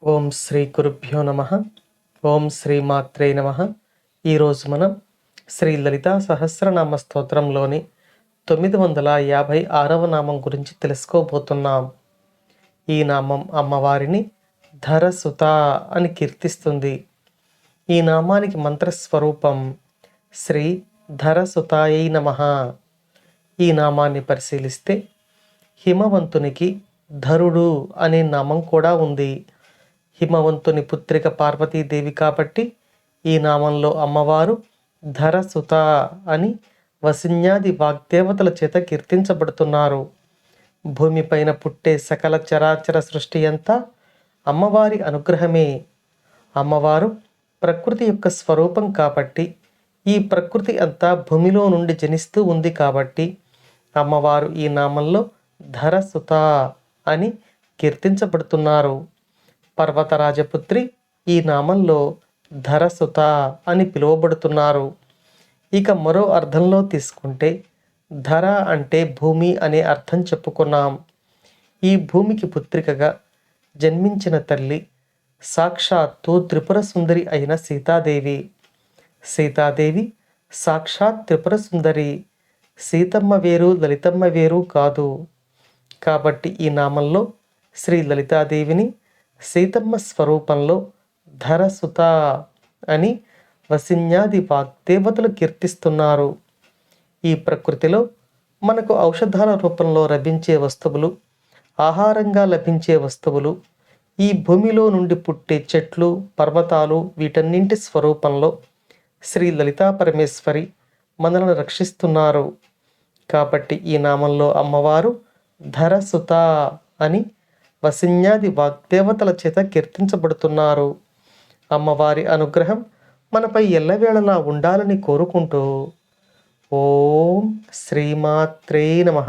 ఓం శ్రీ గురుభ్యో నమ. ఓం శ్రీ మాత్రే నమ. ఈరోజు మనం శ్రీ లలితా సహస్రనామ స్తోత్రంలోని 956వ నామం గురించి తెలుసుకోబోతున్నాం. ఈ నామం అమ్మవారిని ధరసుత అని కీర్తిస్తుంది. ఈ నామానికి మంత్రస్వరూపం శ్రీ ధరసుతాయై నమః. ఈ నామాన్ని పరిశీలిస్తే హిమవంతునికి ధరుడు అనే నామం కూడా ఉంది. హిమవంతుని పుత్రిక పార్వతీదేవి కాబట్టి ఈ నామంలో అమ్మవారు ధరసుత అని వసిన్యాది వాగ్దేవతల చేత కీర్తించబడుతున్నారు. భూమిపైన పుట్టే సకల చరాచర సృష్టి అంతా అమ్మవారి అనుగ్రహమే. అమ్మవారు ప్రకృతి యొక్క స్వరూపం కాబట్టి ఈ ప్రకృతి అంతా భూమిలో నుండి జనిస్తూ ఉంది కాబట్టి అమ్మవారు ఈ నామంలో ధరసుత అని కీర్తించబడుతున్నారు. పర్వతరాజపుత్రి ఈ నామంలో ధరసుత అని పిలువబడుతున్నారు. ఇక మరో అర్థంలో తీసుకుంటే ధర అంటే భూమి అనే అర్థం చెప్పుకున్నాం. ఈ భూమికి పుత్రికగా జన్మించిన తల్లి సాక్షాత్తు త్రిపుర సుందరి అయిన సీతాదేవి. సీతాదేవి సాక్షాత్ త్రిపుర సుందరి. సీతమ్మ వేరు లలితమ్మ వేరు కాదు. కాబట్టి ఈ నామంలో శ్రీ లలితాదేవిని సీతమ్మ స్వరూపంలో ధరసుత అని వసిన్యాది వాగ్దేవతలు కీర్తిస్తున్నారు. ఈ ప్రకృతిలో మనకు ఔషధాల రూపంలో లభించే వస్తువులు, ఆహారంగా లభించే వస్తువులు, ఈ భూమిలో నుండి పుట్టే చెట్లు, పర్వతాలు వీటన్నింటి స్వరూపంలో శ్రీ లలితా పరమేశ్వరి మనలను రక్షిస్తున్నారు. కాబట్టి ఈ నామంలో అమ్మవారు ధరసుత అని వసిన్యాది వాగ్దేవతల చేత కీర్తించబడుతున్నారు. అమ్మవారి అనుగ్రహం మనపై ఎల్లవేళలా ఉండాలని కోరుకుంటూ ఓం శ్రీమాత్రే నమః.